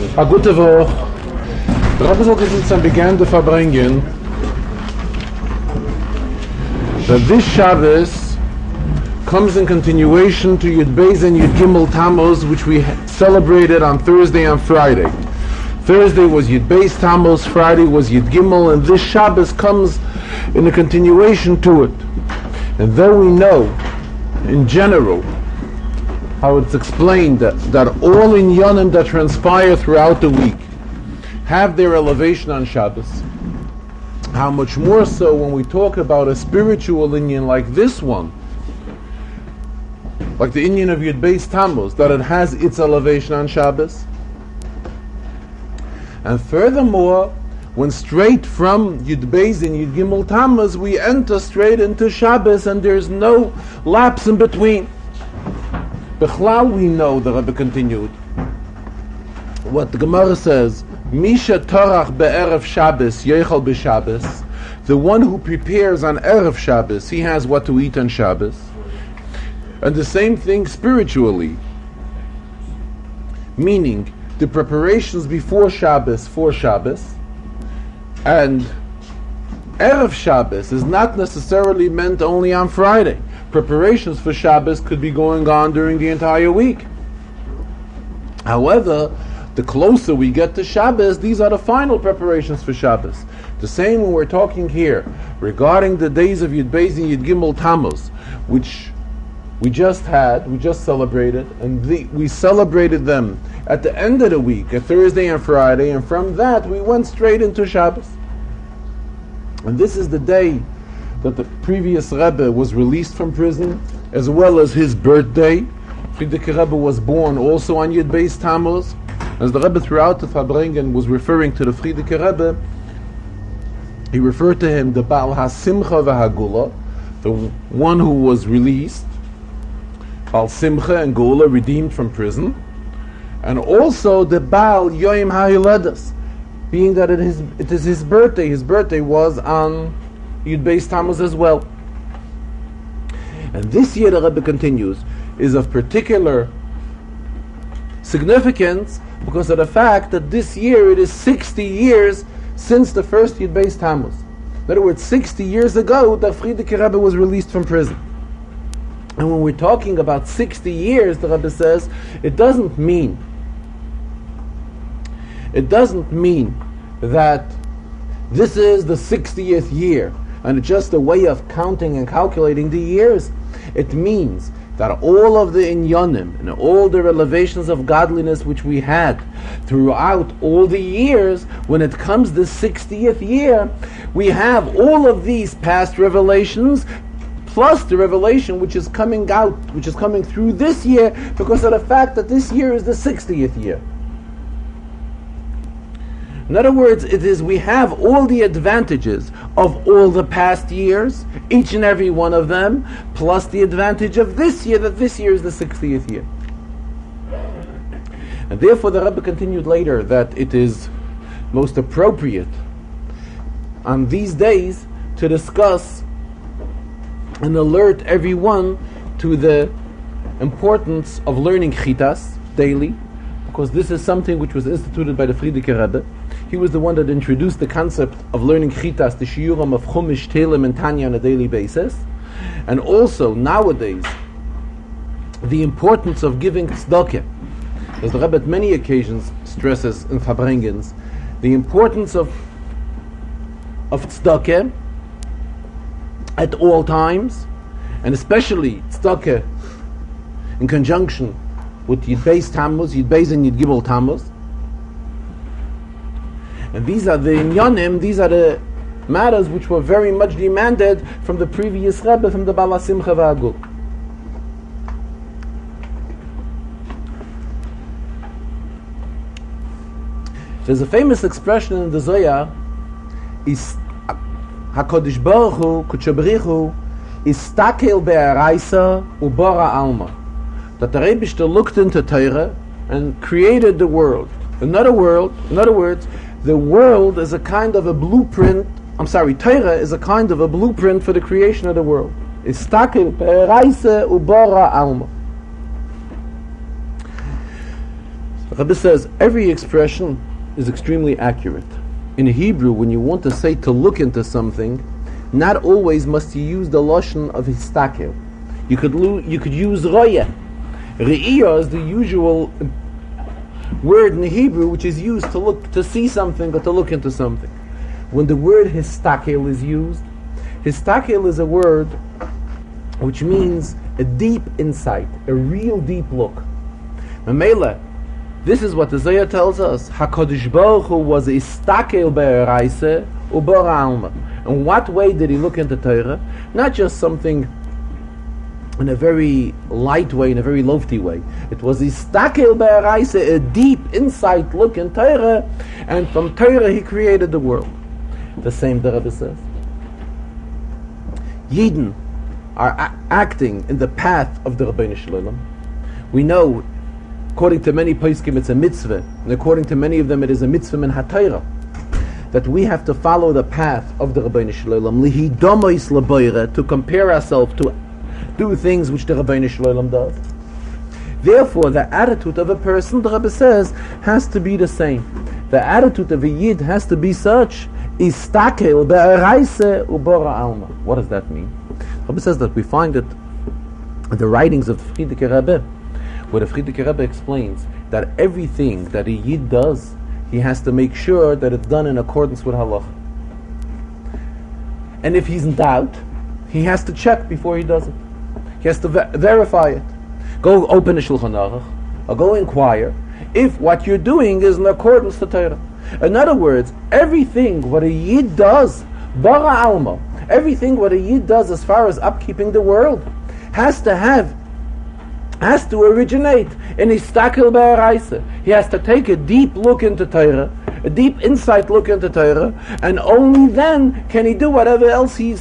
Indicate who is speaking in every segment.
Speaker 1: A gute Woche. Der Rebbe soll uns began the Farbrengen that this Shabbos comes in continuation to Yud Beis and Yud Gimel Tammuz, which we celebrated on Thursday and Friday. Thursday was Yud Beis Tammuz, Friday was Yud Gimel, and this Shabbos comes in a continuation to it. And though we know, in general, how it's explained that all inyanim that transpire throughout the week have their elevation on Shabbos, how much more so when we talk about a spiritual inyan like this one, like the inyan of Yud Beis Tammuz, that it has its elevation on Shabbos. And furthermore, when straight from Yud Beis and Yud Gimel Tammuz we enter straight into Shabbos and there's no lapse in between. Bechlal, we know, the Rebbe continued, what the Gemara says, Misha Torach be'erev Shabbos, Yechal b'Shabbos, the one who prepares on Erev Shabbos, he has what to eat on Shabbos. And the same thing spiritually, meaning the preparations before Shabbos for Shabbos, and Erev Shabbos is not necessarily meant only on Friday. Preparations for Shabbos could be going on during the entire week. However, the closer we get to Shabbos, these are the final preparations for Shabbos. The same when we're talking here regarding the days of Yud Beis and Yud Gimel Tammuz, which we just celebrated, and we celebrated them at the end of the week, at Thursday and Friday, and from that we went straight into Shabbos. And this is the day that the previous Rebbe was released from prison, as well as his birthday. Frierdiker Rebbe was born also on Yud Beis Tammuz. As the Rebbe throughout the Farbrengen was referring to the Frierdiker Rebbe, he referred to him the Baal HaSimcha v'Hagula, the one who was released, Baal Simcha and Gula, redeemed from prison, and also the Baal Yoim HaYiledes, being that it is his birthday. His birthday was on Yud Beis Tammuz as well. And this year, the Rebbe continues, is of particular significance because of the fact that this year it is 60 years since the first Yud Beis Tammuz. In other words, 60 years ago, that Frierdiker Rebbe was released from prison. And when we're talking about 60 years, the Rebbe says, it doesn't mean that this is the 60th year and it's just a way of counting and calculating the years. It means that all of the inyanim and all the revelations of godliness which we had throughout all the years, when it comes the 60th year, we have all of these past revelations plus the revelation which is coming out, which is coming through this year because of the fact that this year is the 60th year. In other words, we have all the advantages of all the past years, each and every one of them, plus the advantage of this year, that this year is the 60th year. And therefore the Rebbe continued later that it is most appropriate on these days to discuss and alert everyone to the importance of learning chitas daily, because this is something which was instituted by the Frierdiker Rebbe. He was the one that introduced the concept of learning chitas, the shiurim of Chumash, Tehillim, and Tanya on a daily basis. And also, nowadays, the importance of giving tzedakah. As the Rebbe at many occasions stresses in Farbrengens, the importance of tzedakah at all times, and especially tzedakah in conjunction with Yud Beis Tammuz, Yud Beis and Yud Gimel Tammuz. And these are the inyanim, these are the matters which were very much demanded from the previous Rebbe, from the Baal HaSimcha v'Hagula. There's a famous expression in the Zohar, is HaKadosh Baruch Hu, Kodesh Baruch Hu, istakel be'araisa ubara alma. That the Rebbe looked into Torah and created the world. In other words, the world is a kind of a blueprint. Torah is a kind of a blueprint for the creation of the world. Istakel be'araisa ubara alma. The Rebbe says every expression is extremely accurate. In Hebrew, when you want to say to look into something, not always must you use the lashon of histakel. You could use roya. Re'iyah is the usual word in Hebrew which is used to look, to see something or to look into something. When the word histakel is used, histakel is a word which means a deep insight, a real deep look. Mamela, this is what the Zohar tells us. HaKadosh Baruch Hu was istakel be'eraisa u'bara alma. In what way did he look into Torah? Not just something in a very light way, in a very lofty way. It was istakel be'eraisa, a deep insight look in Torah, and from Torah he created the world. The same the Rebbe says. Yidden are acting in the path of the Rabbeinu Shalom. We know, according to many poskim, it's a mitzvah, and according to many of them, it is a mitzvah min haTorah, that we have to follow the path of the Rabbeinu Shalom, lihi domois leboire, to compare ourselves, to do things which the Rabbeinu Shalom does. Therefore, the attitude of a person, the Rebbe says, has to be the same. The attitude of a Yid has to be such, istakel be'eraisa u'bora alma. What does that mean? The Rebbe says that we find it in the writings of the Friedrich Rebbe, where the Friedrich Rebbe explains that everything that a Yid does, he has to make sure that it's done in accordance with halach. And if he's in doubt, he has to check before he does it. He has to verify it. Go open a Shulchan Aruch, or go inquire if what you're doing is in accordance to Torah. In other words, everything what a Yid does, bara alma, everything what a Yid does as far as upkeeping the world, has to originate in istakel be'eraisa. He has to take a deep look into Torah, a deep insight look into Torah, and only then can he do whatever else he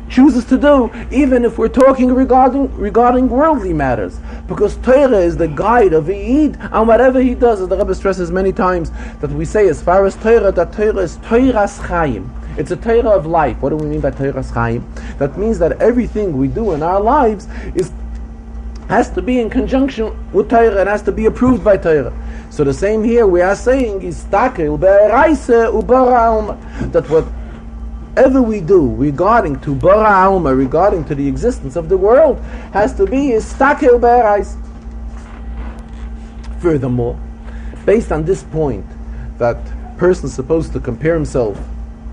Speaker 1: chooses to do, even if we're talking regarding worldly matters. Because Torah is the guide of a Yid, and whatever he does, as the Rebbe stresses many times, that we say as far as Torah, that Torah is Torah's Chaim. It's a Torah of life. What do we mean by Torah's Chaim? That means that everything we do in our lives has to be in conjunction with Torah and has to be approved by Torah. So the same here, we are saying istakel be'eraisa u'bara alma, that whatever we do regarding to bara alma, regarding to the existence of the world, has to be istakel be'eraisa. Furthermore, based on this point, that person is supposed to compare himself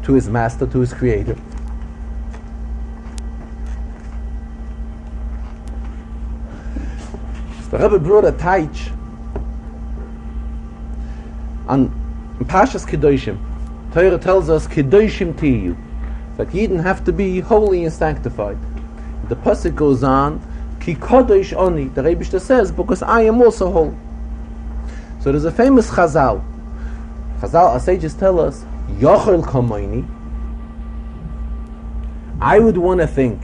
Speaker 1: to his master, to his creator, the Rebbe brought a taich on Pashas Kedoshim. Torah tells us Kedoshim Tiyu, that Yidden have to be holy and sanctified. The pasuk goes on, Ki Kodesh Oni. The Rebbe says, because I am also holy. So there's a famous Chazal. Our sages tell us, Yochel Kamoini. I would want to think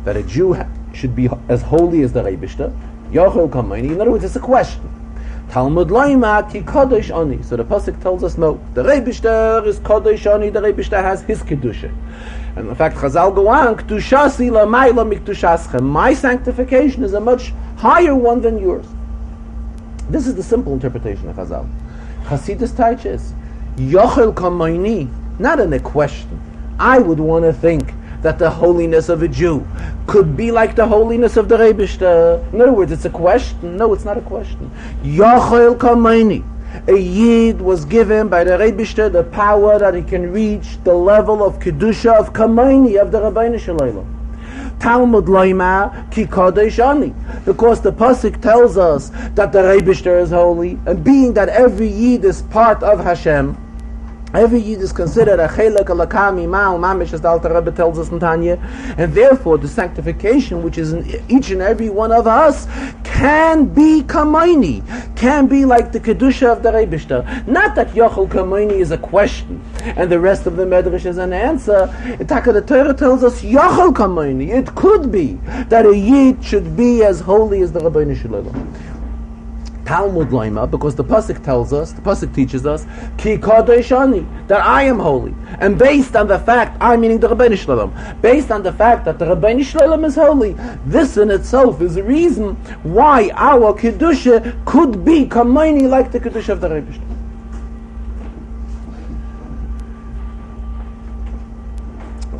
Speaker 1: that a Jew should be as holy as the Rebbe. Yochel Kamoini. In other words, it's a question. Talmud Loima Ki Kodesh Oni. So the pasuk tells us no. The Rebbe is Kodesh Oni. The Rebbe has his kedusha. And in fact, Chazal go on, K'tushasi l'mayla mik'tushaschem. My sanctification is a much higher one than yours. This is the simple interpretation of Chazal. Chasidus teaches Yochel Kamoini, not in a question. I would want to think that the holiness of a Jew could be like the holiness of the Rebbe. In other words, it's a question. No, it's not a question. Yochel Kamoini. A Yid was given by the Rebbe the power that he can reach the level of Kedusha, of Kamoini, of the Rabbeinu Shalom. Talmud Loima Ki Kodesh Ani. Because the pasuk tells us that the Rebbe is holy, and being that every Yid is part of Hashem, every Yid is considered a chelak alakami ma'al mamish, as the Alter Rebbe tells us in Tanya, and therefore the sanctification which is in each and every one of us can be kamoini, can be like the kedusha of the Rebbe. Not that Yochel Kamoini is a question and the rest of the medrash is an answer. The Torah tells us Yochel Kamoini. It could be that a Yid should be as holy as the Rabbeinu Shalom. Talmud Loima, because the pasuk tells us, the pasuk teaches us, Ki Kadosh Ani, that I am holy. And based on the fact, I meaning the Rabbeinu Shalom, based on the fact that the Rabbeinu Shalom is holy, this in itself is a reason why our Kedusha could be Kamaini like the Kedusha of the Rebbe.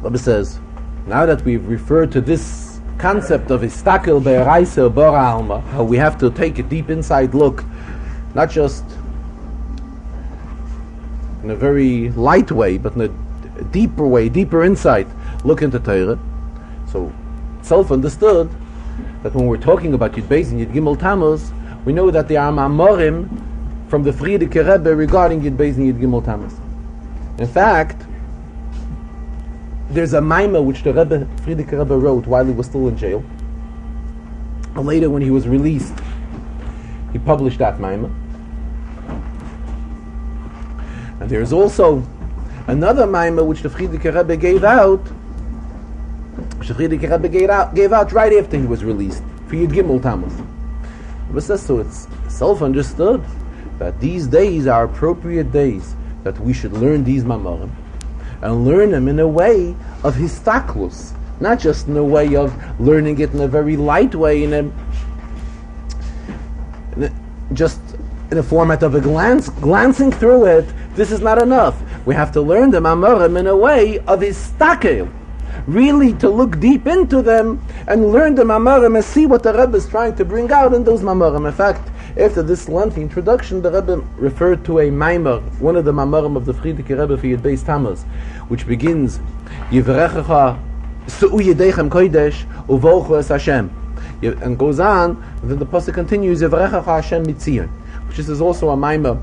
Speaker 1: Rabbi says, now that we've referred to this concept of istakel be'araisa bora alma, how we have to take a deep inside look, not just in a very light way, but in a deeper way, deeper insight, look into Torah. So, self-understood that when we're talking about Yud Beis and Yud Gimel Tammuz, we know that there are Mamorim from the Frierdiker Rebbe regarding Yud Beis and Yud Gimel Tammuz. In fact, there's a Maimah which the Rebbe, Frierdiker Rebbe, wrote while he was still in jail. And later, when he was released, he published that Maimah. And there's also another Maimah which the Frierdiker Rebbe gave out, gave out right after he was released, for Yud Gimel Tammuz. Rebbe says, so it's self-understood that these days are appropriate days that we should learn these Mamorim, and learn them in a way of histaklus, not just in a way of learning it in a very light way, just in a format of a glancing through it. This is not enough. We have to learn the Mamorim in a way of histakel, really to look deep into them and learn the Mamorim and see what the Rebbe is trying to bring out in those Mamorim. In fact, after this lengthy introduction, the Rebbe referred to a Maimer, one of the Maimerim of the Frierdiker Rebbe for Yud Beis Tammuz, which begins, Yivrechecha Su'u Yedechem Kodesh Uvochu Es Hashem, and goes on, and then the pasuk continues, Yivrechecha Hashem Mitzion, which is also a Maimer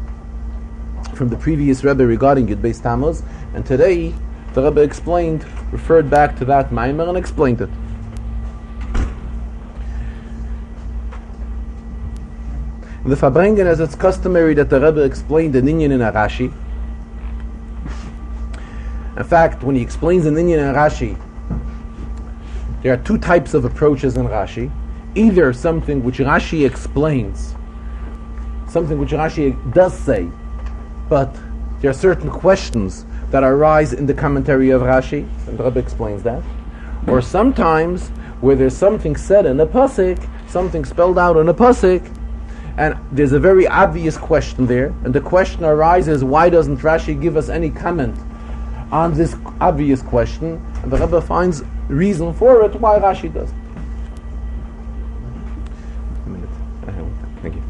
Speaker 1: from the previous Rebbe regarding Yud Beis Tammuz, and today the Rebbe explained, referred back to that Maimer and explained it. In the Farbrengen, as it's customary that the Rebbe explained an inyan in a Rashi. In fact, when he explains an inyan in Rashi, there are two types of approaches in Rashi. Either something which Rashi explains, something which Rashi does say, but there are certain questions that arise in the commentary of Rashi, and the Rebbe explains that. Or sometimes, where there's something said in a pasuk, something spelled out in a pasuk, and there's a very obvious question there, and the question arises, why doesn't Rashi give us any comment on this obvious question? And the Rebbe finds reason for it, why Rashi does. A minute. Thank you.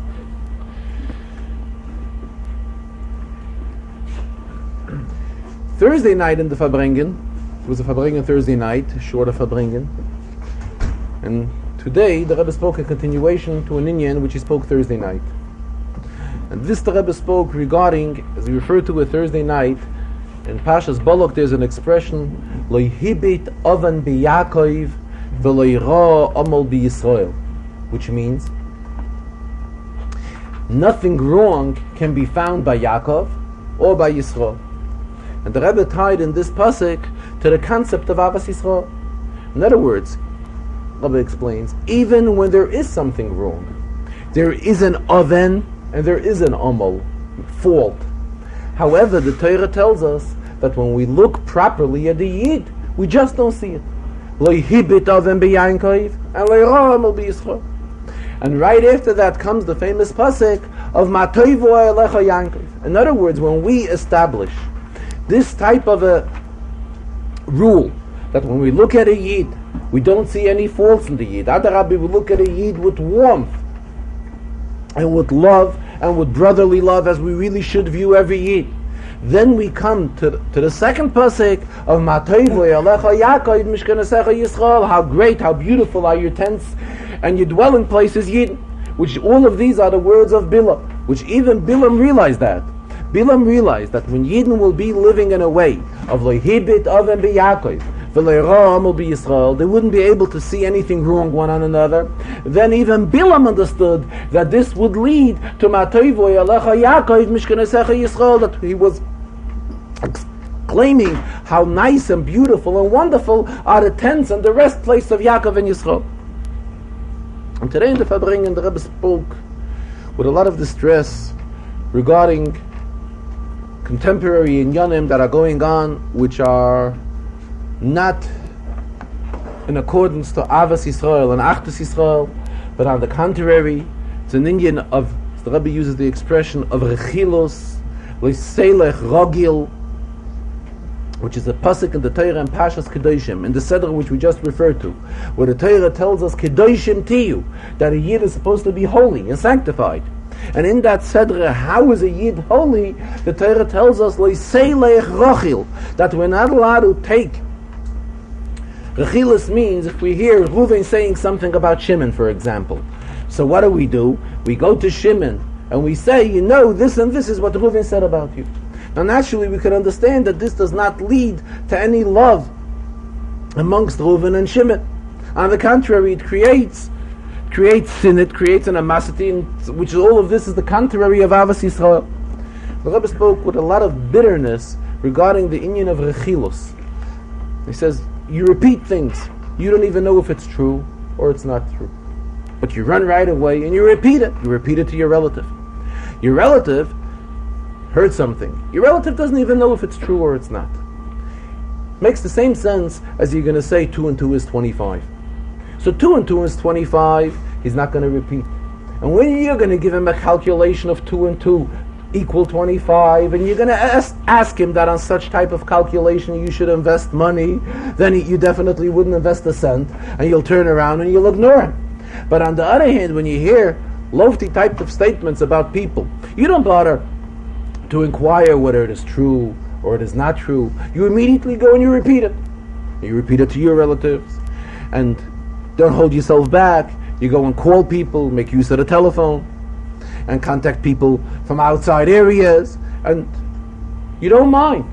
Speaker 1: Thursday night in the Farbrengen, it was a Farbrengen Thursday night, short of Farbrengen, and today, the Rebbe spoke a continuation to an inyan which he spoke Thursday night. And this the Rebbe spoke regarding, as he referred to it Thursday night, in Pashas Balak there's an expression, Lo hibit oven b'Yaakov v'lo yira amal b'Yisrael, which means, nothing wrong can be found by Yaakov or by Yisrael. And the Rebbe tied in this pasuk to the concept of Avas Yisrael. In other words, Rabbi explains, even when there is something wrong, there is an oven and there is an amal, fault. However, the Torah tells us that when we look properly at the Yid, we just don't see it. Lo hibit oven b'Yaakov and lo yira amal b'Yisrael. And right after that comes the famous pasuk of Ma toivu elecha Yaakov. In other words, when we establish this type of a rule, that when we look at a Yid, we don't see any faults in the Yid. Adarabbi, we look at a Yid with warmth and with love and with brotherly love, as we really should view every Yid. Then we come to the second pasuk of Ma toivu elecha Yaakov mishkanesecha Yisrael. How great, how beautiful are your tents and your dwelling places, Yid. Which all of these are the words of Bilam, which even Bilam realized that. Bilam realized that when Yidden will be living in a way of Lo hibit oven b'Yaakov v'lo yira amal b'Yisrael, they wouldn't be able to see anything wrong one on another. Then even Bilam understood that this would lead to Ma toivu elecha Yaakov mishkanesecha Yisrael, that he was claiming how nice and beautiful and wonderful are the tents and the rest place of Yaakov and Yisrael. And today in the Farbrengen, the Rebbe spoke with a lot of distress regarding contemporary inyanim that are going on, which are not in accordance to Avas Yisrael and Achdus Yisrael, but on the contrary, it's an Indian of, the Rebbe uses the expression of Rechilus, Leiselech Rogil, which is a pasuk in the Torah and Pashas Kedoshim, in the Seder which we just referred to, where the Torah tells us Kedoshim Tiyu, that a Yid is supposed to be holy and sanctified. And in that Seder, how is a Yid holy? The Torah tells us Leiselech Rogil, that we're not allowed to take. Rechilus means if we hear Reuven saying something about Shimon, for example. So what do? We go to Shimon and we say, this and this is what Reuven said about you. Now naturally we can understand that this does not lead to any love amongst Reuven and Shimon. On the contrary, it creates sin, it creates an animosity, which all of this is the contrary of Avas Yisrael. The Rebbe spoke with a lot of bitterness regarding the inyan of Rechilus. He says, you repeat things, you don't even know if it's true or it's not true. But you run right away and you repeat it. You repeat it to your relative. Your relative heard something. Your relative doesn't even know if it's true or it's not. Makes the same sense as you're going to say 2 and 2 is 25. So 2 and 2 is 25, he's not going to repeat. And when you're going to give him a calculation of 2 and 2 equal 25, and you're going to ask him that on such type of calculation you should invest money, then you definitely wouldn't invest a cent, and you'll turn around and you'll ignore him. But on the other hand, when you hear lofty type of statements about people, you don't bother to inquire whether it is true or it is not true. You immediately go and you repeat it. You repeat it to your relatives. And don't hold yourself back. You go and call people, make use of the telephone, and contact people from outside areas, and you don't mind.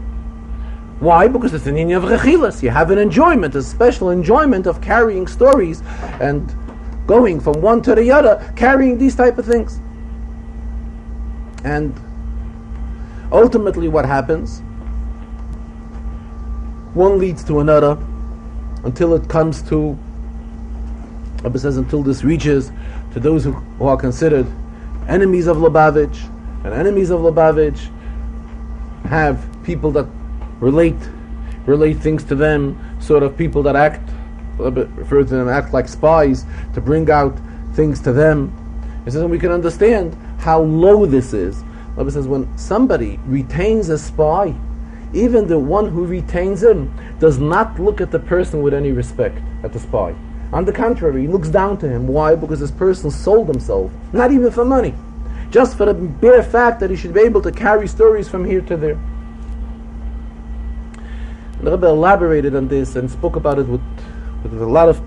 Speaker 1: Why? Because it's an inyan of Rechilas. You have an enjoyment, a special enjoyment of carrying stories and going from one to the other, carrying these type of things. And ultimately what happens? One leads to another until it comes to, Rebbe says, until this reaches to those who are considered enemies of Lubavitch, and enemies of Lubavitch have people that relate things to them, sort of people that act, refer to them, act like spies to bring out things to them. He says, and we can understand how low this is. Rebbe says, when somebody retains a spy, even the one who retains him does not look at the person with any respect, at the spy. On the contrary, he looks down to him. Why? Because this person sold himself, not even for money, just for the bare fact that he should be able to carry stories from here to there. The Rebbe elaborated on this and spoke about it with a lot of,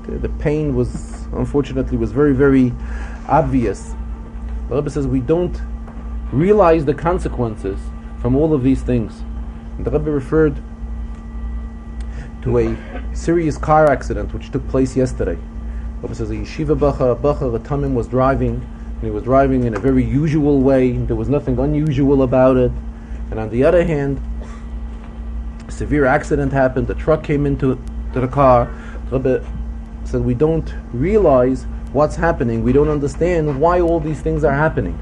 Speaker 1: the pain was, unfortunately, was very, very obvious. The Rebbe says we don't realize the consequences from all of these things. And the Rebbe referred to a serious car accident which took place yesterday. The Rebbe says a yeshiva bacher, a tamim, was driving, and he was driving in a very usual way. There was nothing unusual about it. And on the other hand, a severe accident happened. The truck came into the car. The Rebbe said we don't realize what's happening. We don't understand why all these things are happening.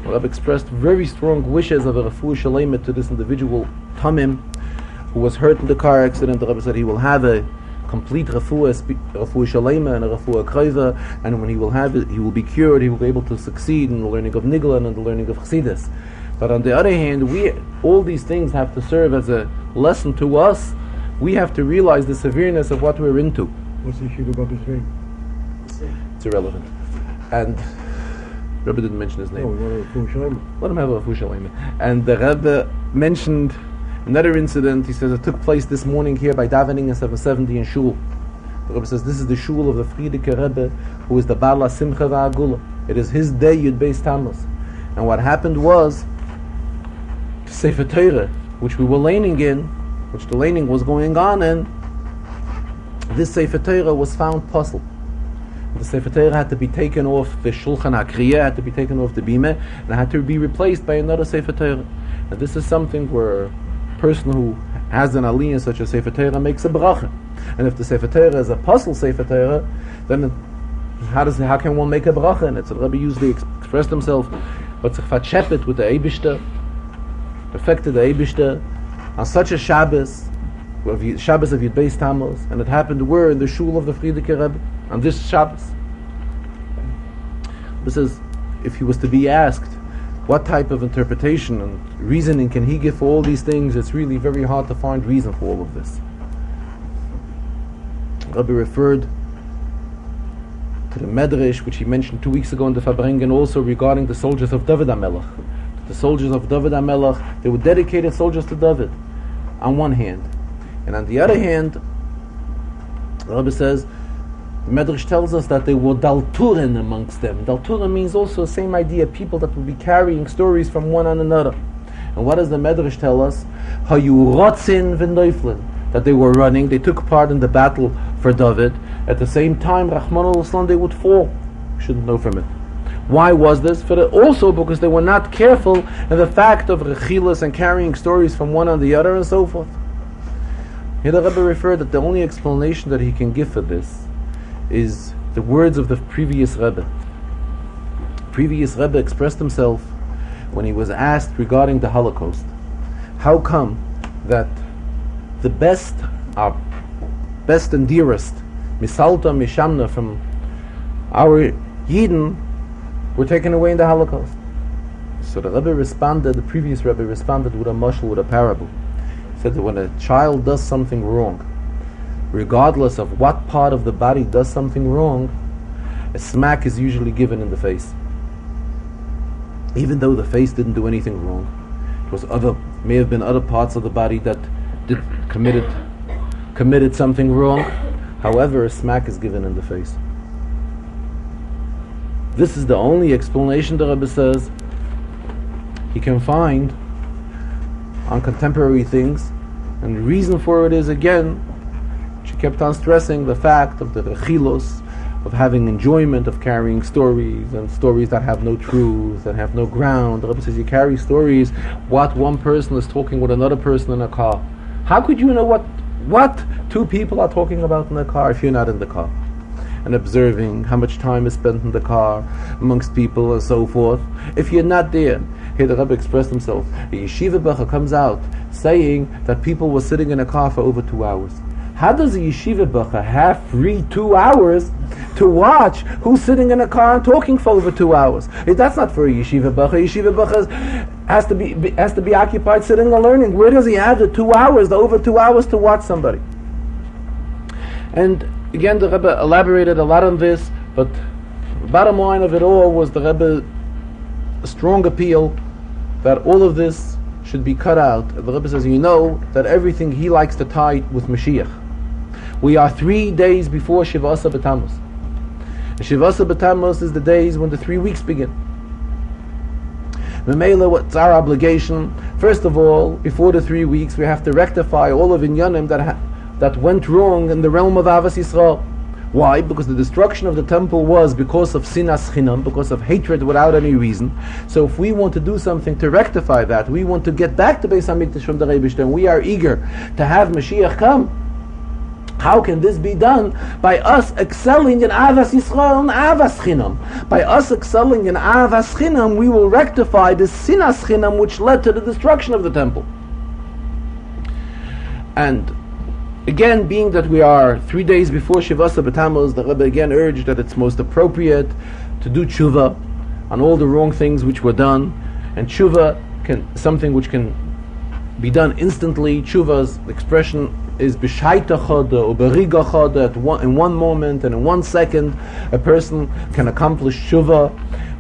Speaker 1: The Rebbe expressed very strong wishes of a refuah shalema to this individual tamim who was hurt in the car accident. The Rebbe said he will have a complete refuah shalema and a refuah kreva, and when he will have it, he will be cured. He will be able to succeed in the learning of Nigla and the learning of Chassidus. But on the other hand, all these things have to serve as a lesson to us. We have to realize the severeness of what we're into.
Speaker 2: What's the issue about his name?
Speaker 1: It's irrelevant. And Rebbe didn't mention his name.
Speaker 2: Oh, we want a refuah shalema.
Speaker 1: Let him have a refuah shalema. And the Rebbe mentioned another incident. He says it took place this morning here by davening in 770 in Shul. The Rebbe says this is the Shul of the Frierdiker Rebbe, who is the Bala Simcha Va'agula. It is his day, Yud Beis Tammuz. And what happened was, Sefer Torah, which we were laning in, which the laning was going on in, this Sefer Torah was found puzzle. The Sefer Torah had to be taken off the Shulchan HaKriyah, had to be taken off the Bimeh, and it had to be replaced by another Sefer Torah. And this is something where a person who has an aliyah such as Sefer Torah makes a bracha. And if the Sefer Torah is a puzzle Sefer Torah, then how can one make a bracha in it? So the Rebbe used the expressed himself, hat sich vercheppet with the Eibishter, affected the Eibishter, on such a Shabbos of Yud Beis Tammuz, and it happened where in the shul of the Frierdiker Rebbe, on this Shabbos. This is, if he was to be asked, what type of interpretation and reasoning can he give for all these things, it's really very hard to find reason for all of this. Rabbi referred to the Medrash, which he mentioned 2 weeks ago in the Farbrengen, also regarding the soldiers of David HaMelech. The soldiers of David HaMelech, they were dedicated soldiers to David, on one hand. And on the other hand, the Rabbi says, the Medrash tells us that there were dalturin amongst them. Dalturin means also the same idea, people that will be carrying stories from one another. And what does the Medrash tell us? Hayurotzin v'noiflin, that they were running, they took part in the battle for David. At the same time, Rahman al-Islam, they would fall. You shouldn't know from it. Why was this? Also because they were not careful in the fact of rechilas and carrying stories from one on the other and so forth. Here the Rebbe referred that the only explanation that he can give for this is the words of the previous Rebbe. Previous Rebbe expressed himself when he was asked regarding the Holocaust. How come that the best and dearest, Misalta, Mishamna, from our Yidden, were taken away in the Holocaust? So the previous Rebbe responded with a mashal, with a parable. He said that when a child does something wrong, regardless of what part of the body does something wrong, a smack is usually given in the face. Even though the face didn't do anything wrong, it was may have been other parts of the body that committed something wrong. However, a smack is given in the face. This is the only explanation the Rebbe says he can find on contemporary things, and the reason for it is, again, she kept on stressing the fact of the rechilos, of having enjoyment, of carrying stories, and stories that have no truth, that have no ground. The Rebbe says you carry stories, what one person is talking with another person in a car. How could you know what two people are talking about in a car if you're not in the car? And observing how much time is spent in the car amongst people and so forth. If you're not there, here the Rebbe expressed himself. A yeshiva bacha comes out saying that people were sitting in a car for over 2 hours. How does a yeshiva bacha have free 2 hours to watch who's sitting in a car and talking for over 2 hours? That's not for a yeshiva bacha. A yeshiva bacha has to be occupied sitting and learning. Where does he have the 2 hours, the over 2 hours to watch somebody? And again, the Rebbe elaborated a lot on this, but the bottom line of it all was the Rebbe's strong appeal that all of this should be cut out. And the Rebbe says, you know that everything he likes to tie with Mashiach. We are 3 days before Shivasa B'Tammuz. And Shivasa B'Tammuz is the days when the 3 weeks begin. Memela, what's our obligation? First of all, before the 3 weeks, we have to rectify all of Inyanim that went wrong in the realm of Avas Yisrael. Why? Because the destruction of the temple was because of sinas chinam, because of hatred without any reason. So if we want to do something to rectify that, we want to get back to Beis HaMikdash from the Rebishter, and we are eager to have Mashiach come. How can this be done? By us excelling in Avas Yisrael and Avas Chinam. By us excelling in Avas Chinam, we will rectify the sinas chinam which led to the destruction of the temple. And again, being that we are 3 days before Shivasa B'Tammuz, the Rebbe again urged that it's most appropriate to do tshuva on all the wrong things which were done. And tshuva something which can be done instantly. Tshuva's expression is b'shaita chada or beriga chada, in one moment and in 1 second a person can accomplish tshuva.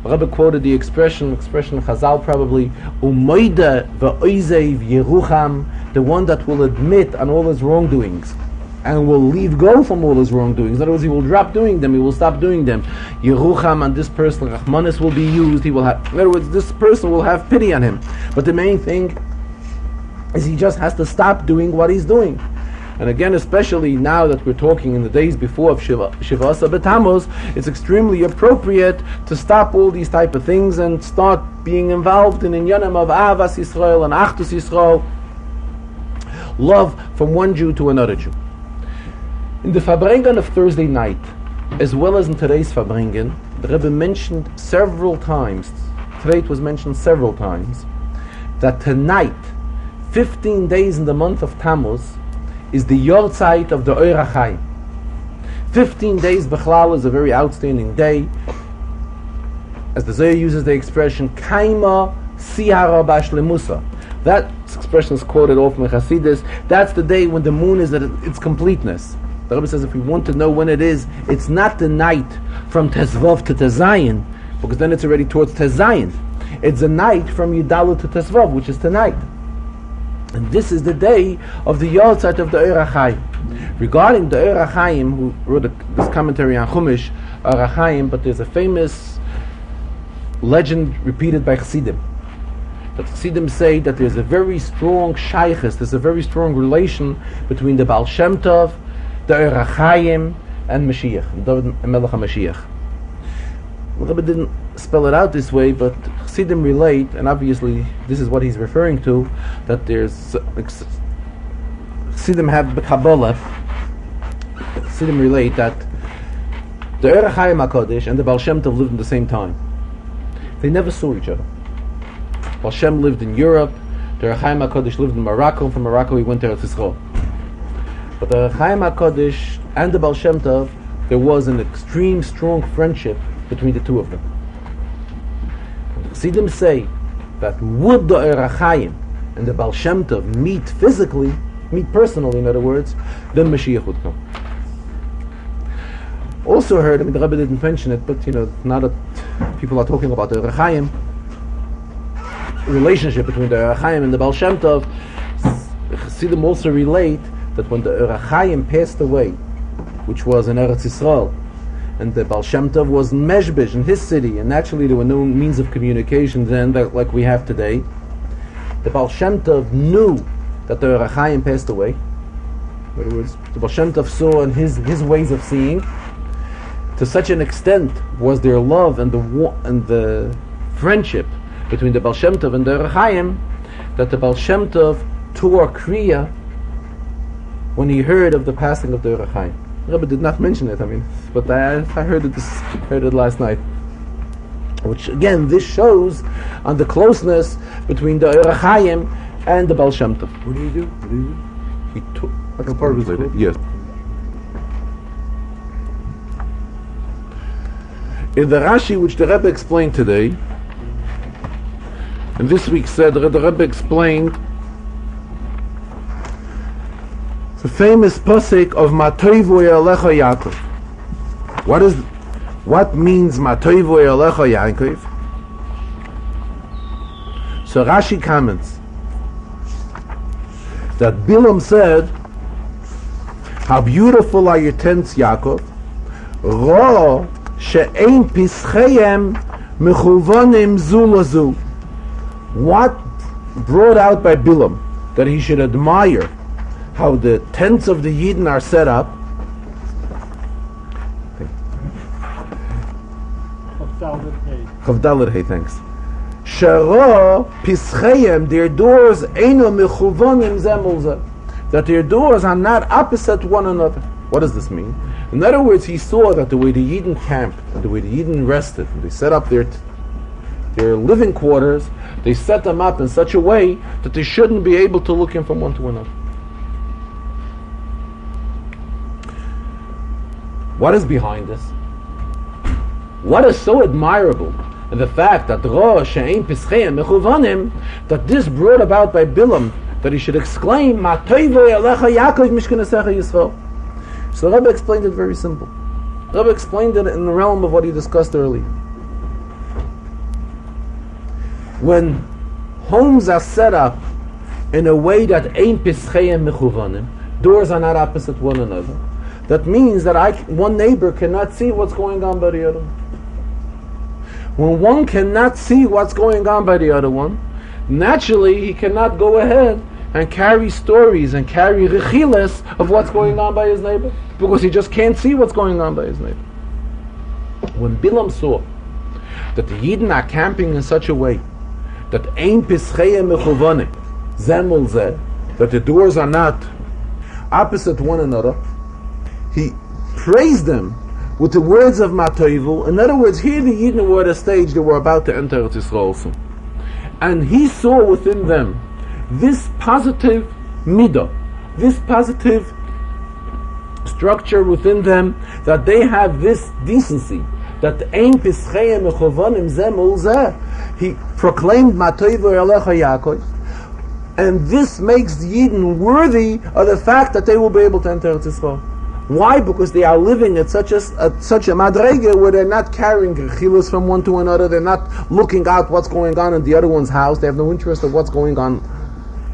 Speaker 1: Rebbe quoted the expression Chazal probably, umoide v'oizei v'yerucham, the one that will admit on all his wrongdoings and will leave go from all his wrongdoings. In other words, he will drop doing them, he will stop doing them. Yerucham, and this person, Rachmanis, will be used. In other words, this person will have pity on him. But the main thing is he just has to stop doing what he's doing. And again, especially now that we're talking in the days before of Shivasa B'Tammuz, it's extremely appropriate to stop all these type of things and start being involved in Inyanim of Avas Yisrael and Achdus Yisrael, love from one Jew to another Jew. In the Farbrengen of Thursday night, as well as in today's Farbrengen, the Rebbe mentioned several times, today it was mentioned several times, that tonight, 15 days in the month of Tammuz, is the Yortzeit of the Ohr HaChaim. 15 days Bechlal is a very outstanding day. As the Zohar uses the expression, Kaima Sihara Bashlemusa. That expression is quoted often in Hasidus. That's the day when the moon is at its completeness. The Rebbe says if we want to know when it is, it's not the night from Tezvav to Tezayin, because then it's already towards Tezayin. It's the night from Yudalu to Tezvav, which is tonight. And this is the day of the Yortzeit of the Ohr HaChaim. Regarding the Ohr HaChaim, who wrote this commentary on Chumash, Ohr HaChaim, but there's a famous legend repeated by Chassidim. That Chassidim say that there's a very strong shaykhis, there's a very strong relation between the Baal Shem Tov, the Ohr HaChaim, and Mashiach, David Melech HaMashiach. The Rebbe didn't spell it out this way, but Chassidim relate, and obviously this is what he's referring to, that there's Chassidim have Kabbalah. Chassidim relate that the Ohr HaChaim HaKadosh and the Baal Shem Tov lived in the same time. They never saw each other. Baal Shem lived in Europe, the Ohr HaChaim HaKadosh lived in Morocco, and from Morocco he went to Eretz Yisrael. But the Ohr HaChaim HaKadosh and the Baal Shem Tov, there was an extreme strong friendship between the two of them. Chassidim say that would the Ohr HaChaim and the Baal Shem Tov meet physically, meet personally in other words, then Mashiach would come. Also heard, the Rebbe didn't mention it, but now that people are talking about the Ohr HaChaim, relationship between the Ohr HaChaim and the Baal Shem Tov, Chassidim also relate that when the Ohr HaChaim passed away, which was in Eretz Yisrael, and the Baal Shem Tov was in Meshbish, in his city, and naturally there were no means of communication then like we have today, the Baal Shem Tov knew that the Ohr HaChaim passed away. In other words, the Baal Shem Tov saw in his ways of seeing, to such an extent was their love and the friendship between the Baal Shem Tov and the Ohr HaChaim, that the Baal Shem Tov tore Kriya when he heard of the passing of the Ohr HaChaim. The Rebbe did not mention it, but I heard it last night. Which again, this shows on the closeness between the Ohr HaChaim and the Baal Shem Tov.
Speaker 2: What do you do?
Speaker 1: He took like a part of his life. Yes. In the Rashi, which the Rebbe explained today, and this week said the Rebbe explained the famous pasuk of Matoivu Alecha Yaakov. What means Matoivu Alecha Yaakov? So Rashi comments that Bilam said, "How beautiful are your tents, Yaakov! Ro she'ein pischayim mechuvanim zu lazu." What brought out by Bilam that he should admire how the tents of the Yidden are set up? Chavdalet Hey, thanks. Shara pischayim, their doors eino mechuvanim zemulza, that their doors are not opposite one another. What does this mean? In other words, he saw that the way the Yidden camped, and the way the Yidden rested, and they set up their living quarters, they set them up in such a way that they shouldn't be able to look in from one to another. What is behind this? What is so admirable in the fact that that this brought about by Bilam, that he should exclaim, "Matoivu Alecha Yaakov Mishkanesecha Yisrael"? So the Rebbe explained it very simple. The Rebbe explained it in the realm of what he discussed earlier. When homes are set up in a way that ein pischayim mechuvanim, doors are not opposite one another, that means that one neighbor cannot see what's going on by the other one. When one cannot see what's going on by the other one, naturally he cannot go ahead and carry stories and carry rechilas of what's going on by his neighbor, because he just can't see what's going on by his neighbor. When Bilam saw that the Yidden are camping in such a way that ein pischayim mechuvanim zemul zeh, that the doors are not opposite one another, he praised them with the words of Matoivu. In other words, here the Yidden were at a stage they were about to enter Eretz Yisrael also. And he saw within them this positive midah, this positive structure within them, that they have this decency, that ein pischei mechovanim zeh mol zeh. He proclaimed Matoivu Elecha Yaakov, and this makes the Yidden worthy of the fact that they will be able to enter Eretz Yisrael. Why? Because they are living at such a madrege where they're not carrying rechilos from one to another. They're not looking out what's going on in the other one's house. They have no interest of what's going on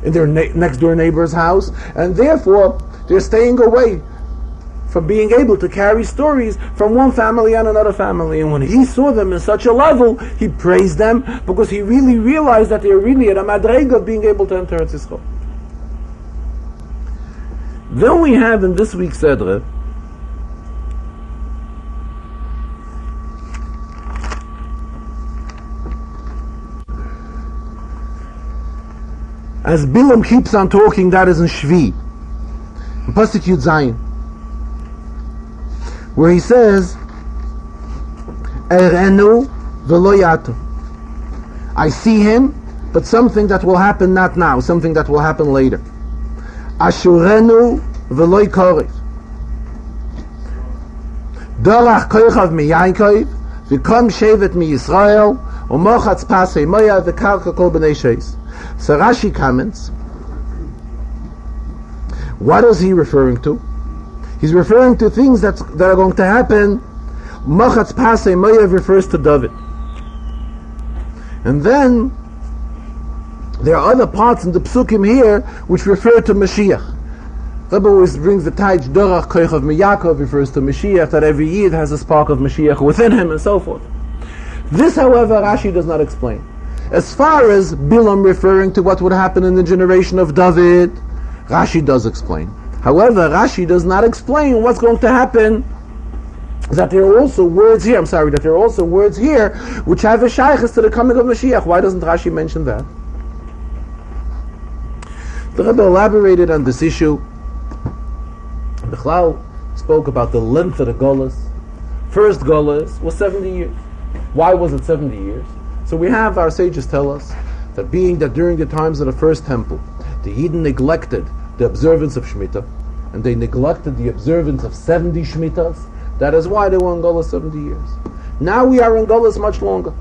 Speaker 1: in their next door neighbor's house, and therefore they're staying away from being able to carry stories from one family and another family. And when he saw them in such a level, he praised them because he really realized that they're really at a madrege of being able to enter Eretz Yisrael. Then we have in this week's Sedre as Bilam keeps on talking, that is in Shvi, in Pasuk Yud Zayin, where he says, Erenu v'lo yatu. I see him, but something that will happen not now, something that will happen later. Ashurenu v'lo yikorev. Dorach koichav mi Yaakov, v'kom shevet mi Yisrael, u'mochatz pasei moya v'karka kol b'nei sheis. So Rashi comments, what is he referring to? He's referring to things that are going to happen. Mochatz pasei moya refers to David. And then there are other parts in the psukim here which refer to Mashiach. Rebbe always brings the taich Dorach Koichav Miyakov refers to Mashiach, that every Yid has a spark of Mashiach within him, and so forth. This, however, Rashi does not explain. As far as Bilam referring to what would happen in the generation of David, Rashi does explain. However, Rashi does not explain what's going to happen. That there are also words here. That there are also words here which have a shaykhs to the coming of Mashiach. Why doesn't Rashi mention that? The Rebbe elaborated on this issue. Bechlal spoke about the length of the Golas. First Golas was 70 years. Why was it 70 years? So we have our sages tell us that being that during the times of the first temple, the Yidden neglected the observance of Shemitah, and they neglected the observance of 70 Shemitahs. That is why they were in Golas 70 years. Now we are in Golas much longer.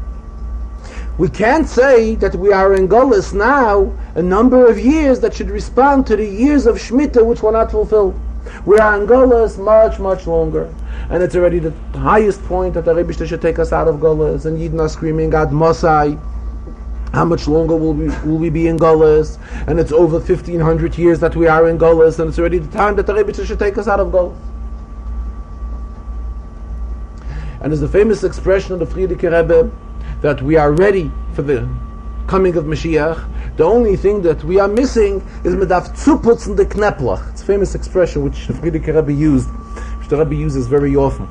Speaker 1: We can't say that we are in Golas now a number of years that should respond to the years of Shemitah which were not fulfilled. We are in Golas much, much longer. And it's already the highest point that the Rebbe should take us out of Golas, and Yidden are screaming, Ad Mosai, how much longer will we be in Golas? And it's over 1500 years that we are in Golas, and it's already the time that the Rebbe should take us out of Golas. And there's the famous expression of the Frierdiker Rebbe that we are ready for the coming of Mashiach. The only thing that we are missing is medaf zuputzen de kneplach. It's a famous expression which the Frierdiker Rebbe used, which the Rebbe uses very often.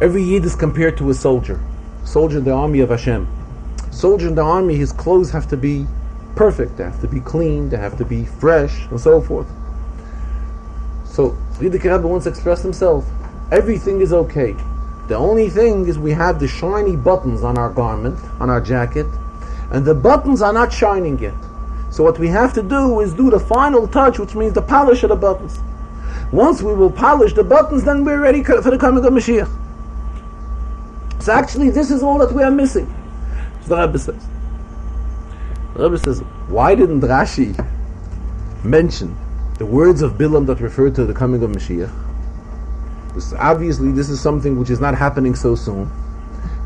Speaker 1: Every Yid is compared to a soldier in the army of Hashem. Soldier in the army, his clothes have to be perfect, they have to be clean, they have to be fresh, and so forth. So Frierdiker Rebbe once expressed himself, everything is okay. The only thing is we have the shiny buttons on our garment, on our jacket, and the buttons are not shining yet. So what we have to do is do the final touch, which means the polish of the buttons. Once we will polish the buttons, then we're ready for the coming of Mashiach. So actually this is all that we are missing. So the Rebbe says. The Rebbe says, why didn't Rashi mention the words of Bilam that refer to the coming of Mashiach? Because obviously this is something which is not happening so soon.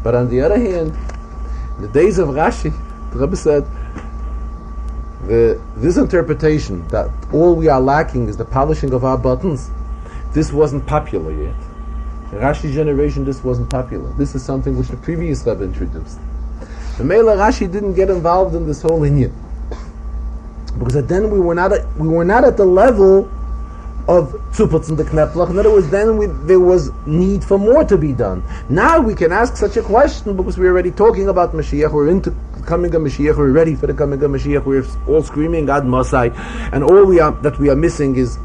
Speaker 1: But on the other hand, in the days of Rashi, the Rebbe said, this interpretation that all we are lacking is the polishing of our buttons, this wasn't popular yet. In Rashi's generation, this wasn't popular. This is something which the previous Rebbe introduced. The Mela Rashi didn't get involved in this whole inyan, because then we were not at the level of Tzuputz and the Kneplach. In other words, then there was need for more to be done. Now we can ask such a question because we're already talking about Mashiach, we're into coming of Mashiach, we're ready for the coming of Mashiach, we're all screaming Ad Masai, and all we are missing is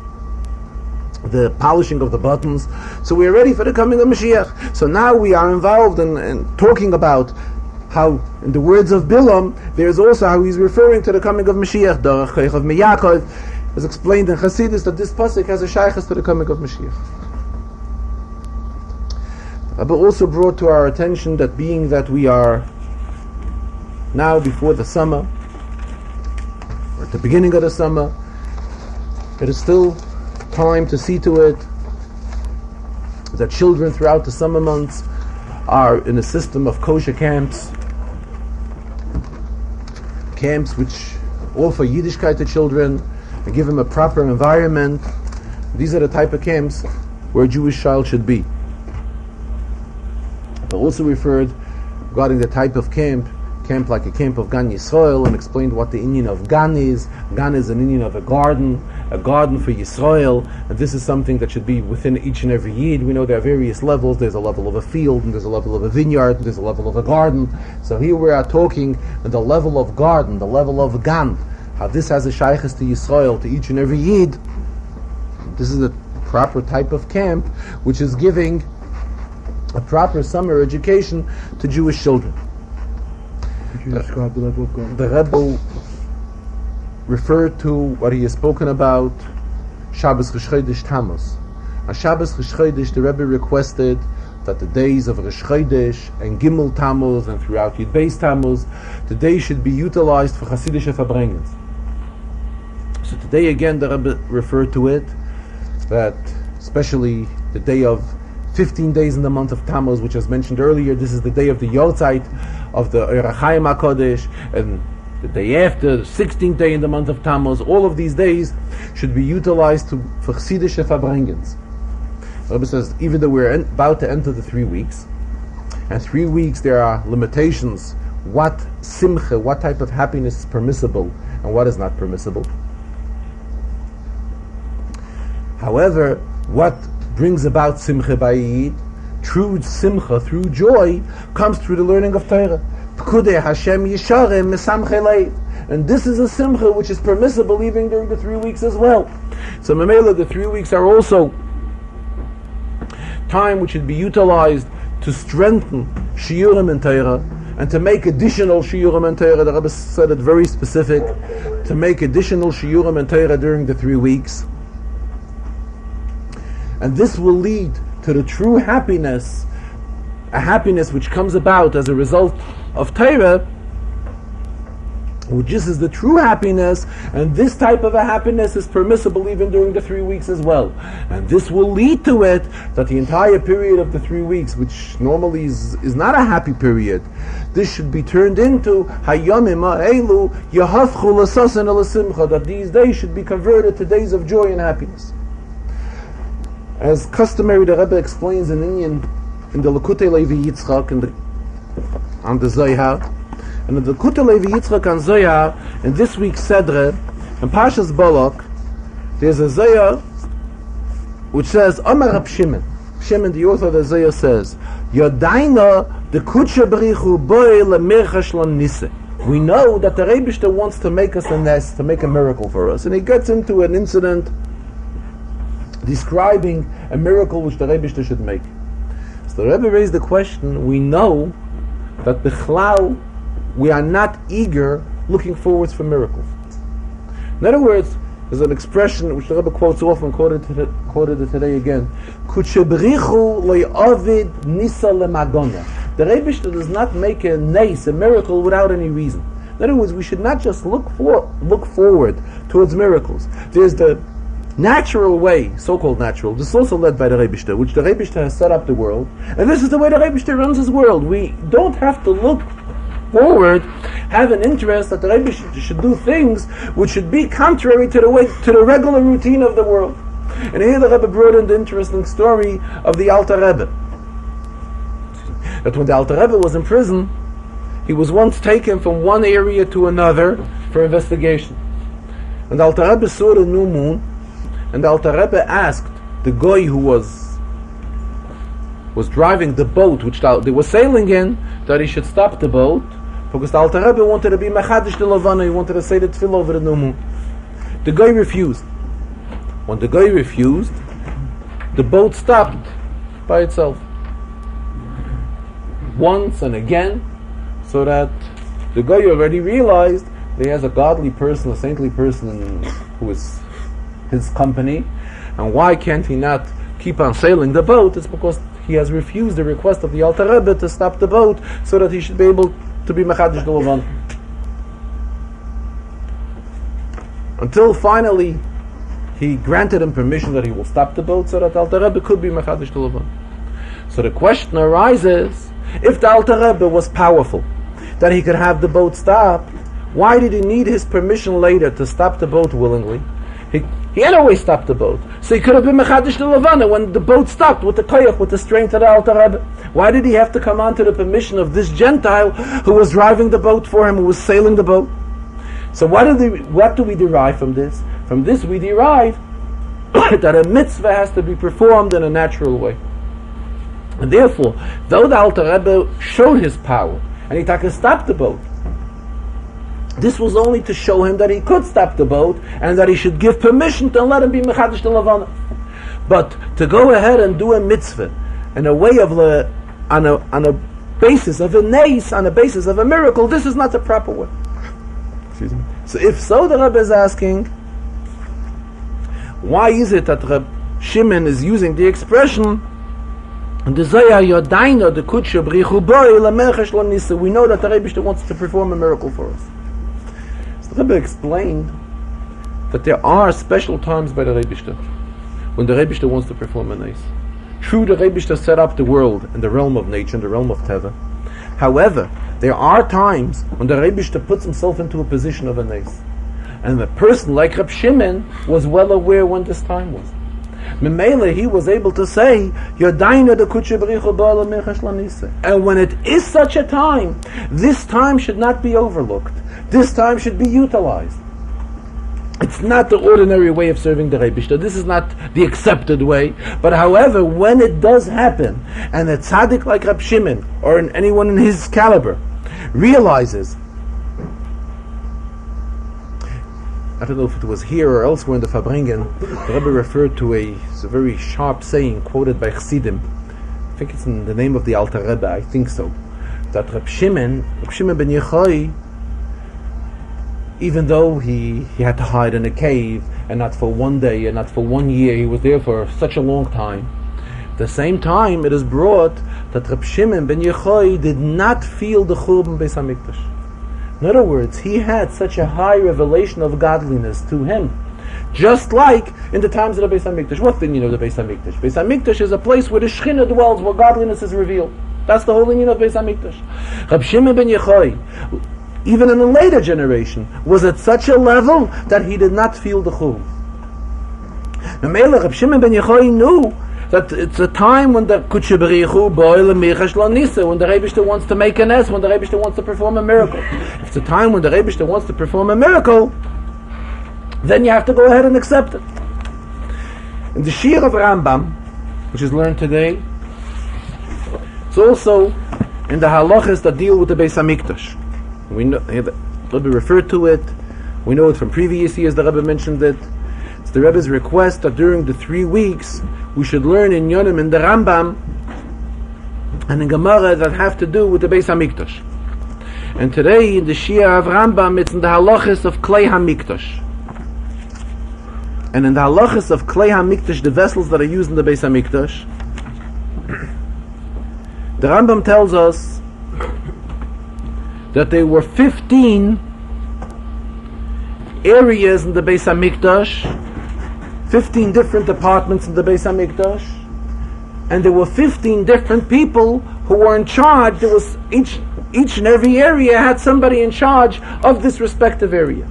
Speaker 1: the polishing of the buttons. So we are ready for the coming of Mashiach. So now we are involved in talking about how, in the words of Bilam, there's also how he's referring to the coming of Mashiach. The Chaych of Meyakov is explained in Chassidus that this pasuk has a shaychus to the coming of Mashiach. But also brought to our attention that being that we are now before the summer, or at the beginning of the summer, it is still time to see to it that children throughout the summer months are in a system of kosher camps which offer Yiddishkeit to children and give them a proper environment. These are the type of camps where a Jewish child should be. But also referred regarding the type of camp like a camp of Gan Yisrael, and explained what the inyan of Gan is. Gan is an inyan of a garden for Yisrael, and this is something that should be within each and every Yid. We know there are various levels. There's a level of a field, and there's a level of a vineyard, and there's a level of a garden. So here we are talking at the level of garden, the level of Gan, how this has a shaychus to Yisrael, to each and every Yid. This is a proper type of camp which is giving a proper summer education to Jewish children.
Speaker 2: Could you describe the level of God?
Speaker 1: The Rebbe referred to what he has spoken about, Shabbos Rosh Chodesh Tammuz. On Shabbos Rosh Chodesh, the Rebbe requested that the days of Rosh Chodesh and Gimel Tammuz and throughout Yud Beis Tammuz, the day should be utilized for Chassidische Farbrengen. So today again the Rebbe referred to it, that especially the day of 15 days in the month of Tammuz, which was mentioned earlier, this is the day of the Yortzeit of the Orach Chaim HaKodesh, and the day after, the 16th day in the month of Tammuz. All of these days should be utilized for Chassidische Farbrengens. The Rebbe says, even though we're about to enter the 3 weeks, and 3 weeks there are limitations, what simcha, what type of happiness is permissible, and what is not permissible. However, what brings about simcha by Yid, true simcha, through joy, comes through the learning of Torah. Pekudei Hashem Yisharem Mesamche Leiv. And this is a simcha which is permissible even during the 3 weeks as well. So Mamela, the 3 weeks are also time which should be utilized to strengthen shiurim in Torah and to make additional shiurim in Torah. The Rebbe said it very specific, to make additional shiurim in Torah during the 3 weeks. And this will lead to the true happiness, a happiness which comes about as a result of Torah, which is the true happiness, and this type of a happiness is permissible even during the 3 weeks as well. And this will lead to it that the entire period of the 3 weeks, which normally is not a happy period, this should be turned into Hayomim Ha'elu Yahafchu L'Sasen L'Simcha, that these days should be converted to days of joy and happiness. As customary, the Rebbe explains in Inyan, in the Lekutei Levi Yitzchak, on the Zohar, and in the Lekutei Levi Yitzchak on Zohar, in this week's Sedre, in Parshas Balak, there's a Zohar which says, Amar Rab Shimon, the author of the Zohar says, Yodaina de Kutsha Berichu Boi Lemerchash Lan Nise. We know that the Rebbe wants to make us a nest, to make a miracle for us. And he gets into an incident describing a miracle which the Rebbe should make. So the Rebbe raised the question, we know that Bichlal, we are not eager looking forwards for miracles. In other words, there's an expression which the Rebbe quotes often, quoted it today again, Kutshebrichu le'ovid nisa lemagona. The Rebbe does not make a nes, a miracle, without any reason. In other words, we should not just look forward towards miracles. There's the natural way, so-called natural, this is also led by the Rebbe, which the Rebbe has set up the world, and this is the way the Rebbe runs his world. We don't have to look forward, have an interest that the Rebbe should do things which should be contrary to the regular routine of the world. And here the Rebbe brought in the interesting story of the Alter Rebbe. That when the Alter Rebbe was in prison, he was once taken from one area to another for investigation. And the Alter Rebbe saw the new moon, and the Alter Rebbe asked the guy who was driving the boat which they were sailing in, that he should stop the boat, because the Alter Rebbe wanted to be mechadish the Lavana, he wanted to say the tefillah over the new moon. The guy refused. When the guy refused, the boat stopped by itself. Once and again, so that the guy already realized that he has a godly person, a saintly person who is his company, and why can't he not keep on sailing the boat? It's because he has refused the request of the Alter Rebbe to stop the boat so that he should be able to be Mechadish the Levan. Until finally he granted him permission that he will stop the boat so that Alter Rebbe could be Mechadish the Levan. So the question arises, if the Alter Rebbe was powerful, that he could have the boat stopped, why did he need his permission later to stop the boat willingly? He had always stopped the boat, so he could have been Mechadish the Levana when the boat stopped with the koyach, with the strength of the Alter Rebbe. Why did he have to come on to the permission of this Gentile who was driving the boat for him, who was sailing the boat? So what do we derive from this? From this we derive that a mitzvah has to be performed in a natural way. And therefore, though the Alter Rebbe showed his power, and he could stop the boat, this was only to show him that he could stop the boat and that he should give permission to let him be Mechadish the Levana. But to go ahead and do a mitzvah in a way of on a basis of a nes, on a basis of a miracle, this is not the proper way. Excuse me. So if so, the Rebbe is asking, why is it that Reb Shimon is using the expression and the Zayah Yodaina the Kutsha Brichu Boi Lamechesh Lo Nisa? We know that the Rebbe wants to perform a miracle for us. The Rebbe explained that there are special times by the Rebbe when the Rebbe wants to perform a nes. True, the Rebbe set up the world in the realm of nature, in the realm of Teva. However, there are times when the Rebbe puts himself into a position of a nes. And a person like Reb Shimon was well aware when this time was. Memele, he was able to say, Yodaina de Kutshe B'richu Ba'ala Mechesh Lanisa. And when it is such a time, this time should not be overlooked. This time should be utilized. It's not the ordinary way of serving the Rebbe. This is not the accepted way. But however, when it does happen, and a tzaddik like Reb Shimon, or anyone in his caliber, realizes, I don't know if it was here or elsewhere in the Farbrengen, the Rebbe referred to a very sharp saying quoted by Chassidim. I think it's in the name of the Alter Rebbe, I think so. That Reb Shimon ben Yochai, even though he had to hide in a cave, and not for one day, and not for 1 year, he was there for such a long time. At the same time, it is brought that Reb Shimon ben Yochai did not feel the Churban Beis HaMikdash. In other words, he had such a high revelation of godliness to him, just like in the times of the Beis HaMikdash. What's the meaning of the Beis HaMikdash? Beis HaMikdash is a place where the Shechina dwells, where godliness is revealed. That's the whole meaning of Beis HaMikdash. Reb Shimon ben Yochai, even in a later generation, was at such a level that he did not feel the chum. Reb Shimon ben Yochai knew that it's a time when the Kutshe B'richu B'oil Mechesh Lo Nisa, when the Rebbe wants to make an es, when the Rebbe wants to perform a miracle. If it's a time when the Rebbe wants to perform a miracle, then you have to go ahead and accept it. In the Shir of Rambam, which is learned today, it's also in the halachas that deal with the Beis HaMikdash. We know the Rebbe referred to it. We know it from previous years. The Rebbe mentioned it. It's the Rebbe's request that during the 3 weeks we should learn in Yonim in the Rambam and in Gemara that have to do with the Beis HaMikdash. And today in the Shia of Rambam, it's in the halachas of Klei HaMikdash. And in the halachas of Klei HaMikdash, the vessels that are used in the Beis HaMikdash, the Rambam tells us that there were 15 areas in the Beis HaMikdash, 15 different departments in the Beis HaMikdash, and there were 15 different people who were in charge. There was each and every area had somebody in charge of this respective area.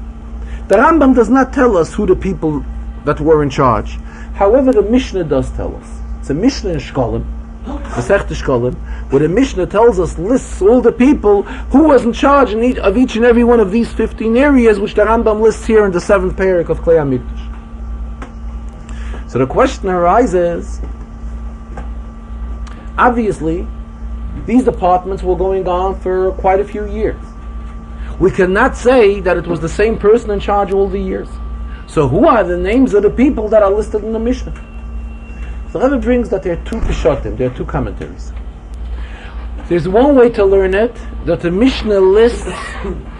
Speaker 1: The Rambam does not tell us who the people that were in charge. However, the Mishnah does tell us. It's a Mishnah in Shkolim, Masechta Shkolim, where the Mishnah tells us, lists all the people who was in charge of each and every one of these 15 areas, which the Rambam lists here in the 7th parak of Klei HaMikdash. So the question arises, obviously, these departments were going on for quite a few years. We cannot say that it was the same person in charge all the years. So who are the names of the people that are listed in the Mishnah? So the Rebbe brings that there are two Peshatim, there are two commentaries. There's one way to learn it, that the Mishnah lists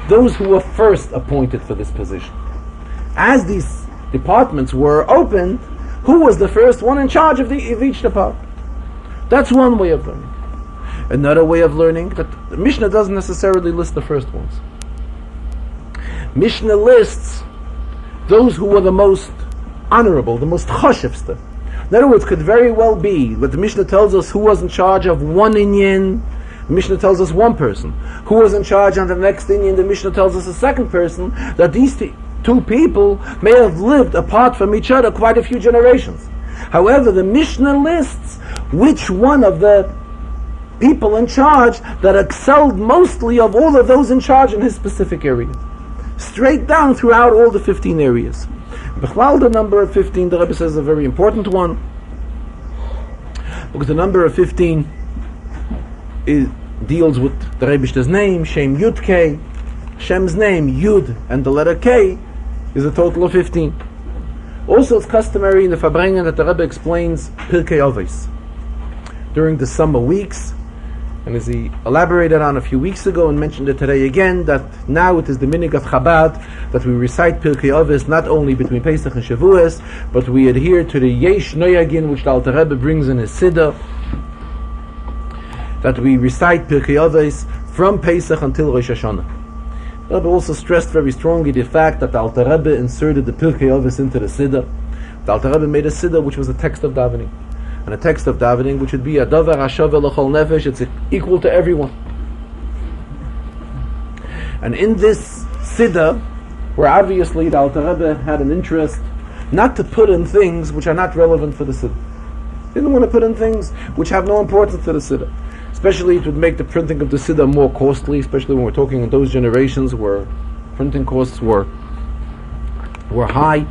Speaker 1: those who were first appointed for this position. As these departments were opened, who was the first one in charge of each department? That's one way of learning. Another way of learning, that the Mishnah doesn't necessarily list the first ones. Mishnah lists those who were the most honorable, the most choshevste. In other words, could very well be that the Mishnah tells us who was in charge of one inyan, the Mishnah tells us one person. Who was in charge on the next inyan, the Mishnah tells us a second person, that these two people may have lived apart from each other quite a few generations. However, the Mishnah lists which one of the people in charge that excelled mostly of all of those in charge in his specific area. Straight down throughout all the 15 areas. B'chlal, the number of 15, the Rebbe says, is a very important one, because the number of 15 deals with the Rebbe's name, Shem Yud K. Shem's name, Yud, and the letter K, is a total of 15. Also, it's customary in the Farbrengen that the Rebbe explains Pirkei Avos during the summer weeks, and as he elaborated on a few weeks ago and mentioned it today again, that now it is the minig of Chabad that we recite Pirkei Avos not only between Pesach and Shavuos, but we adhere to the Yesh Noyagin, which the Alter Rebbe brings in his Siddur, that we recite Pirkei Avos from Pesach until Rosh Hashanah. The Rebbe also stressed very strongly the fact that the Alter Rebbe inserted the Pirkei Avos into the Siddur. The Alter Rebbe made a Siddur which was a text of davening. And a text of davening which would be a davar hashava l'chol nefesh, it's equal to everyone. And in this Siddur, where obviously the Alter Rebbe had an interest not to put in things which are not relevant for the Siddur. He didn't want to put in things which have no importance to the Siddur. Especially it would make the printing of the Siddur more costly, especially when we're talking in those generations where printing costs were high.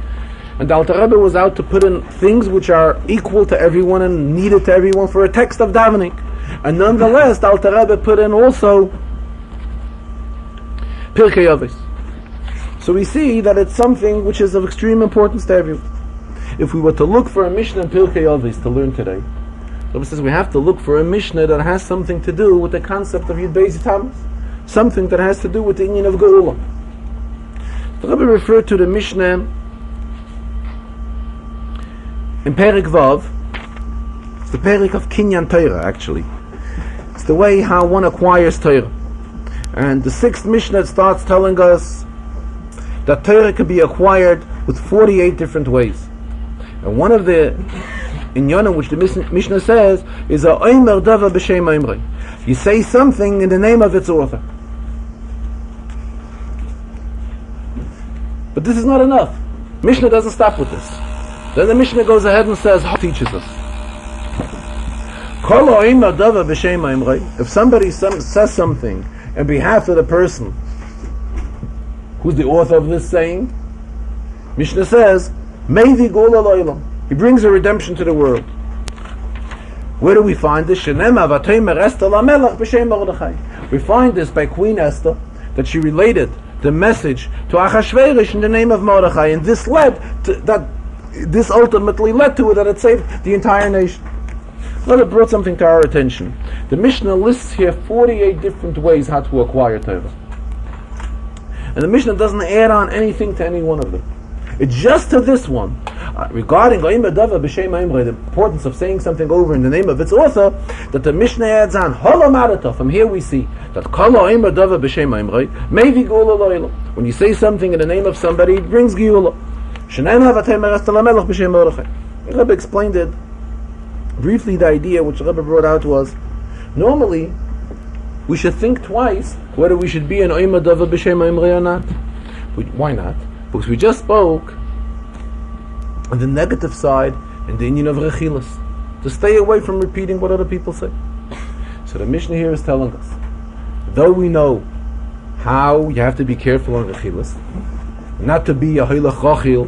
Speaker 1: And the Alter Rebbe was out to put in things which are equal to everyone and needed to everyone for a text of davening. And nonetheless, the Alter Rebbe put in also Pirkei Avos. So we see that it's something which is of extreme importance to everyone. If we were to look for a Mishnah in Pirkei Avos to learn today, the Rebbe says we have to look for a Mishnah that has something to do with the concept of Yud Beis Tammuz, something that has to do with the inyan of Geula. The Rebbe referred to the Mishnah in Perik Vav. It's the Perik of Kinyan Torah, actually. It's the way how one acquires Torah. And the 6th Mishnah starts telling us that Torah can be acquired with 48 different ways. And one of the inyanim which the Mishnah says is a oimer dava b'shem oimrei. You say something in the name of its author. But this is not enough. Mishnah doesn't stop with this. Then the Mishnah goes ahead and says, how teaches us? If somebody says something on behalf of the person who's the author of this saying, Mishnah says, he brings a redemption to the world. Where do we find this? We find this by Queen Esther, that she related the message to Achashverosh in the name of Mordechai, and this ultimately led to it that it saved the entire nation. Well, it brought something to our attention. The Mishnah lists here 48 different ways how to acquire Torah. And the Mishnah doesn't add on anything to any one of them. It's just to this one. Regarding the importance of saying something over in the name of its author, that the Mishnah adds on, from here we see that when you say something in the name of somebody, it brings Geula. The Rebbe explained it briefly. The idea which the Rebbe brought out was, normally we should think twice whether we should be an Oima Dava B'Shem Oimrei or not. Why not? Because we just spoke on the negative side in the inyan of Rechilas, to stay away from repeating what other people say. So the Mishnah here is telling us, though we know how you have to be careful on Rechilas, not to be a Hilach Rogil,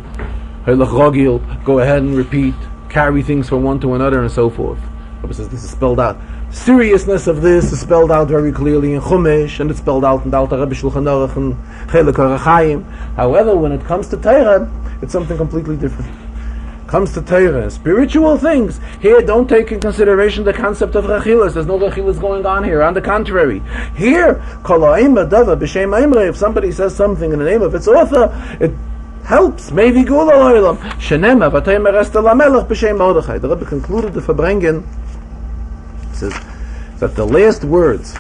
Speaker 1: go ahead and repeat, carry things from one to another and so forth. Rabbi says this is spelled out. Seriousness of this is spelled out very clearly in Chumash, and it's spelled out in the Alter Rebbe Shulchan Aruch and Chelek HaRachaim. However, when it comes to Torah, it's something completely different. comes to Torah, spiritual things, here don't take in consideration the concept of rechilas. There's no rechilas going on here. On the contrary, here, if somebody says something in the name of its author, it helps. Maybe gula oilam. Shenema v'teimer est lamelech b'shem Mordechai. The Rebbe concluded the Farbrengen, says that the last words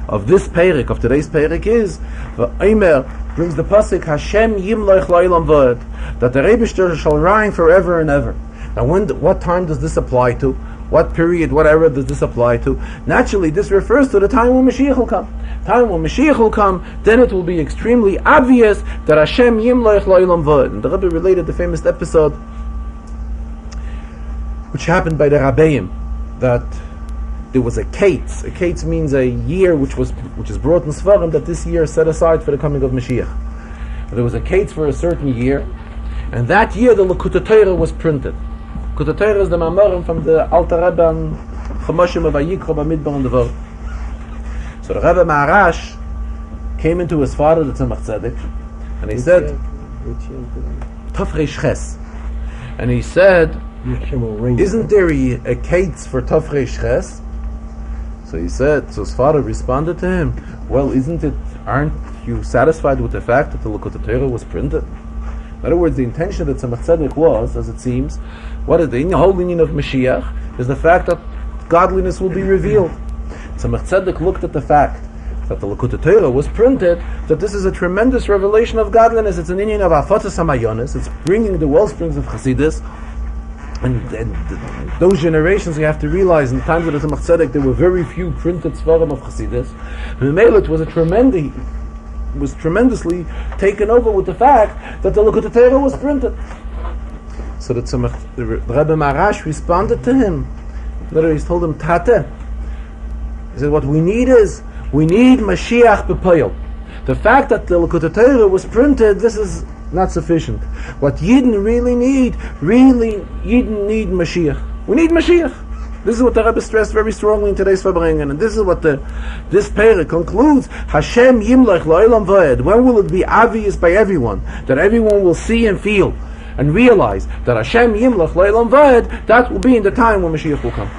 Speaker 1: of this Perek, of today's Perek, is V'Eimer brings the pasuk Hashem yimloich la'ilam v'ed, that the Rebbe shall reign forever and ever. Now, what time does this apply to? What period, what era does this apply to? Naturally, this refers to the time when Mashiach will come. Time when Mashiach will come, then it will be extremely obvious that Hashem yimloich la'ilam v'ed. And the Rebbe related the famous episode which happened by the Rabbeim, that there was a kates. A kates means a year which is brought in Svarim, that this year is set aside for the coming of Mashiach. There was a kates for a certain year, and that year the Likutei Torah was printed. Likutei Torah is the Mamorim from the Alter Rebbe and Chamoshim of Vayikra Bamidbar and Devar. So the Rebbe Maharash came into his father, the Tzemach Tzedek, and he said, Tafrei Ches. And he said, isn't there a kates for Tafrei Ches? So he said, so his father responded to him, well, aren't you satisfied with the fact that the Likutei Torah was printed? In other words, the intention of the Tzemach Tzedek was, as it seems, what is the whole meaning of Mashiach is the fact that godliness will be revealed. Tzemach Tzedek looked at the fact that the Likutei Torah was printed, that this is a tremendous revelation of godliness. It's an inyan of Afatas HaMayonis. It's bringing the wellsprings of Chassidus. And those generations, you have to realize, in the times of the Tzemach Tzedek, there were very few printed Svarim of Chassidus. It was tremendously taken over with the fact that the Likutei Torah was printed. So the Rebbe Maharash responded to him. He told him, Tate, he said, what we need Mashiach b'poyel. The fact that the Likutei Torah was printed, this is not sufficient. What Yidden really need Mashiach. We need Mashiach. This is what the Rebbe stressed very strongly in today's Farbrengen, and this is what this Perek concludes. Hashem yimloich la'ilam v'ed. When will it be obvious by everyone, that everyone will see and feel and realize that Hashem yimloich la'ilam v'ed? That will be in the time when Mashiach will come.